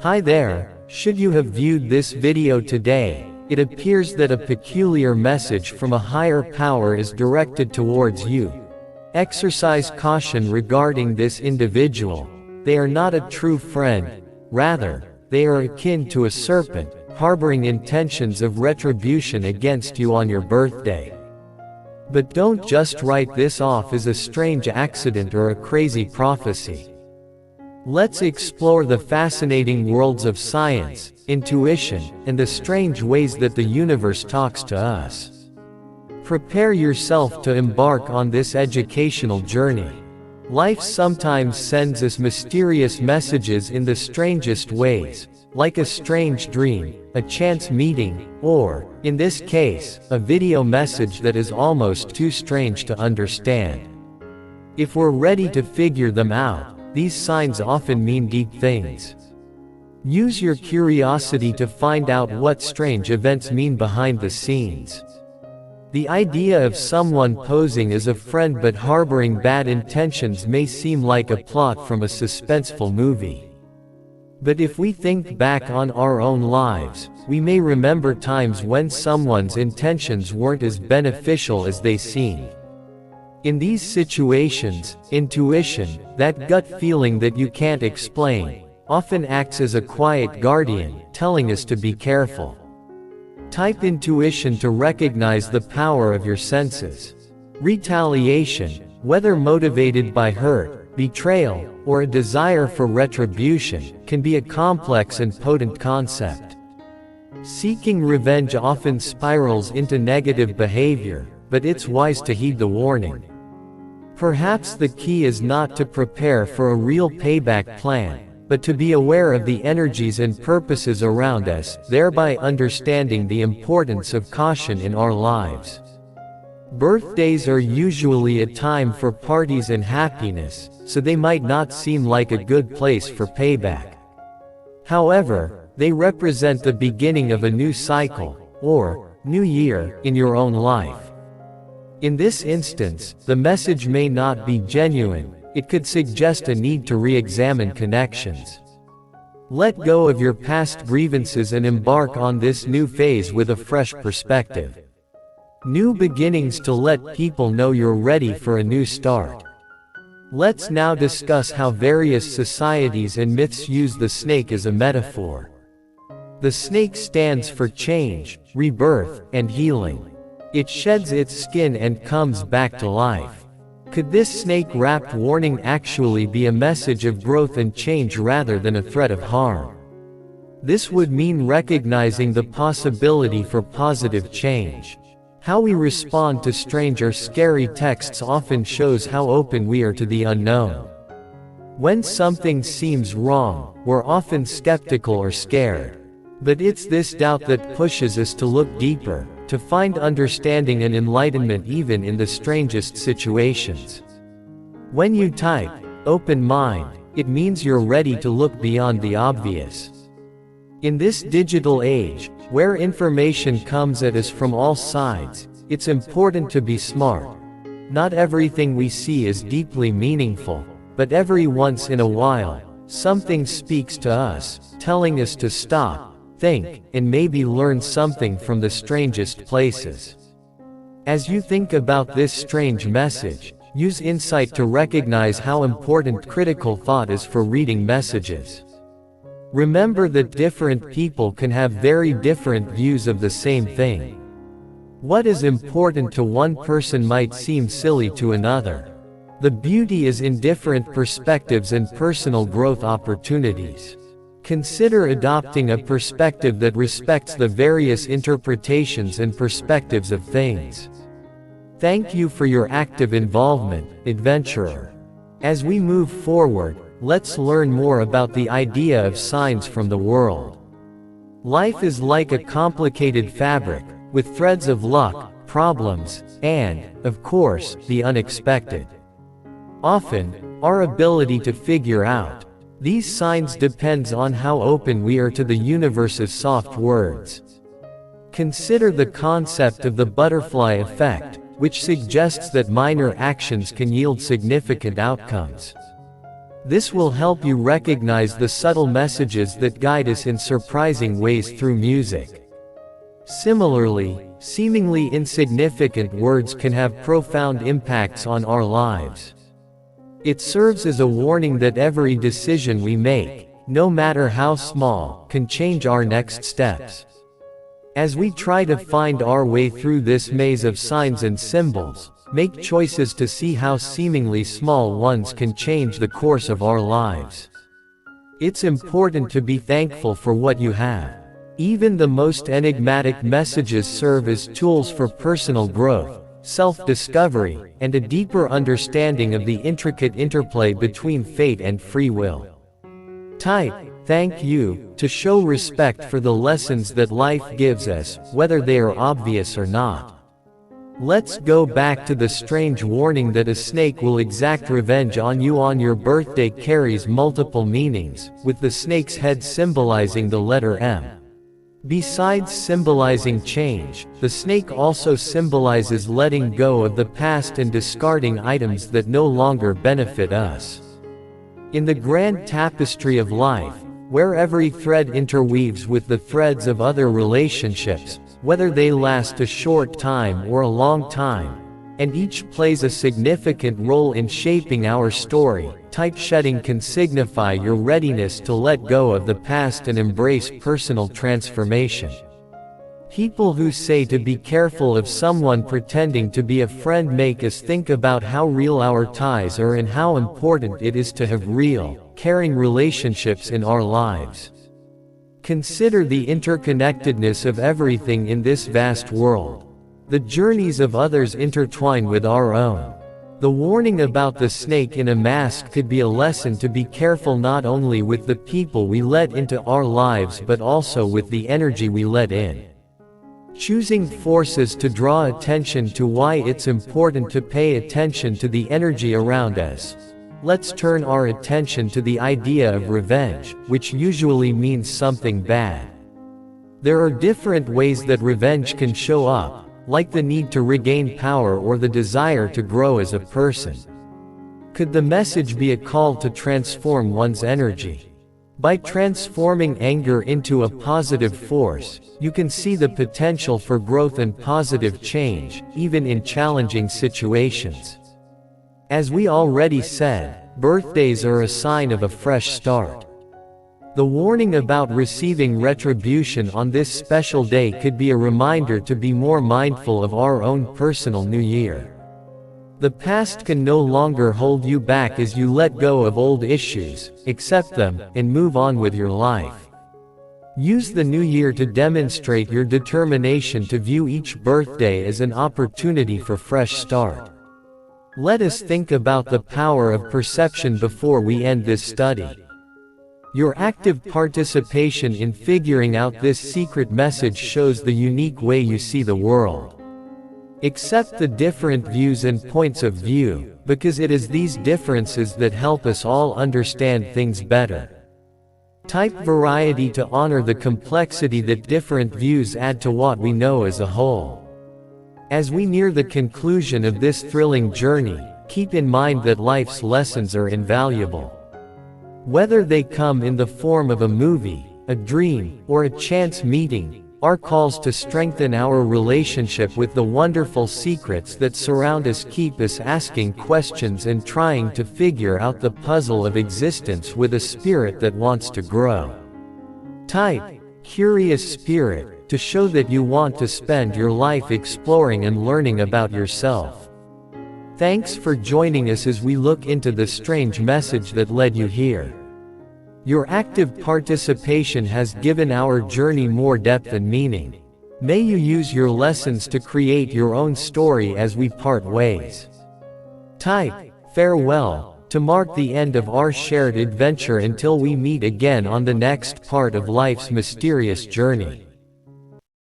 Hi there, should you have viewed this video today, it appears that a peculiar message from a higher power is directed towards you. Exercise caution regarding this individual. They are not a true friend, rather, they are akin to a serpent, harboring intentions of retribution against you on your birthday. But don't just write this off as a strange accident or a crazy prophecy. Let's explore the fascinating worlds of science, intuition, and the strange ways that the universe talks to us. Prepare yourself to embark on this educational journey. Life sometimes sends us mysterious messages in the strangest ways, like a strange dream, a chance meeting, or, in this case, a video message that is almost too strange to understand. If we're ready to figure them out, these signs often mean deep things. Use your curiosity to find out what strange events mean behind the scenes. The idea of someone posing as a friend but harboring bad intentions may seem like a plot from a suspenseful movie. But if we think back on our own lives, we may remember times when someone's intentions weren't as beneficial as they seemed. In these situations, intuition, that gut feeling that you can't explain, often acts as a quiet guardian, telling us to be careful. Type intuition to recognize the power of your senses. Retaliation, whether motivated by hurt, betrayal, or a desire for retribution, can be a complex and potent concept. Seeking revenge often spirals into negative behavior, but it's wise to heed the warning. Perhaps the key is not to prepare for a real payback plan, but to be aware of the energies and purposes around us, thereby understanding the importance of caution in our lives. Birthdays are usually a time for parties and happiness, so they might not seem like a good place for payback. However, they represent the beginning of a new cycle, or new year, in your own life. In this instance, the message may not be genuine. It could suggest a need to re-examine connections. Let go of your past grievances and embark on this new phase with a fresh perspective. New beginnings to let people know you're ready for a new start. Let's now discuss how various societies and myths use the snake as a metaphor. The snake stands for change, rebirth, and healing. It sheds its skin and comes back to life. Could this snake-wrapped warning actually be a message of growth and change rather than a threat of harm? This would mean recognizing the possibility for positive change. How we respond to strange or scary texts often shows how open we are to the unknown. When something seems wrong, we're often skeptical or scared. But it's this doubt that pushes us to look deeper, to find understanding and enlightenment even in the strangest situations. When you type, "open mind," it means you're ready to look beyond the obvious. In this digital age, where information comes at us from all sides, it's important to be smart. Not everything we see is deeply meaningful, but every once in a while, something speaks to us, telling us to stop, think, and maybe learn something from the strangest places. As you think about this strange message, use insight to recognize how important critical thought is for reading messages. Remember that different people can have very different views of the same thing. What is important to one person might seem silly to another. The beauty is in different perspectives and personal growth opportunities. Consider adopting a perspective that respects the various interpretations and perspectives of things. Thank you for your active involvement, adventurer. As we move forward, let's learn more about the idea of signs from the world. Life is like a complicated fabric, with threads of luck, problems, and, of course, the unexpected. Often, our ability to figure out these signs depends on how open we are to the universe's soft words. Consider the concept of the butterfly effect, which suggests that minor actions can yield significant outcomes. This will help you recognize the subtle messages that guide us in surprising ways through music. Similarly, seemingly insignificant words can have profound impacts on our lives. It serves as a warning that every decision we make, no matter how small, can change our next steps. As we try to find our way through this maze of signs and symbols, make choices to see how seemingly small ones can change the course of our lives. It's important to be thankful for what you have. Even the most enigmatic messages serve as tools for personal growth, self-discovery, and a deeper understanding of the intricate interplay between fate and free will. Type "thank you" to show respect for the lessons that life gives us, whether they are obvious or not. Let's go back to the strange warning that a snake will exact revenge on you on your birthday carries multiple meanings, with the snake's head symbolizing the letter M. Besides symbolizing change, the snake also symbolizes letting go of the past and discarding items that no longer benefit us. In the grand tapestry of life, where every thread interweaves with the threads of other relationships, whether they last a short time or a long time, and each plays a significant role in shaping our story, type shedding can signify your readiness to let go of the past and embrace personal transformation. People who say to be careful of someone pretending to be a friend make us think about how real our ties are and how important it is to have real, caring relationships in our lives. Consider the interconnectedness of everything in this vast world. The journeys of others intertwine with our own. The warning about the snake in a mask could be a lesson to be careful not only with the people we let into our lives but also with the energy we let in. Choosing forces to draw attention to why it's important to pay attention to the energy around us. Let's turn our attention to the idea of revenge, which usually means something bad. There are different ways that revenge can show up, like the need to regain power or the desire to grow as a person. Could the message be a call to transform one's energy? By transforming anger into a positive force, you can see the potential for growth and positive change, even in challenging situations. As we already said, birthdays are a sign of a fresh start. The warning about receiving retribution on this special day could be a reminder to be more mindful of our own personal new year. The past can no longer hold you back as you let go of old issues, accept them, and move on with your life. Use the new year to demonstrate your determination to view each birthday as an opportunity for fresh start. Let us think about the power of perception before we end this study. Your active participation in figuring out this secret message shows the unique way you see the world. Accept the different views and points of view, because it is these differences that help us all understand things better. Type variety to honor the complexity that different views add to what we know as a whole. As we near the conclusion of this thrilling journey, keep in mind that life's lessons are invaluable. Whether they come in the form of a movie, a dream, or a chance meeting, our calls to strengthen our relationship with the wonderful secrets that surround us keep us asking questions and trying to figure out the puzzle of existence with a spirit that wants to grow. Type curious spirit to show that you want to spend your life exploring and learning about yourself. Thanks for joining us as we look into the strange message that led you here. Your active participation has given our journey more depth and meaning. May you use your lessons to create your own story as we part ways. Type farewell to mark the end of our shared adventure until we meet again on the next part of life's mysterious journey.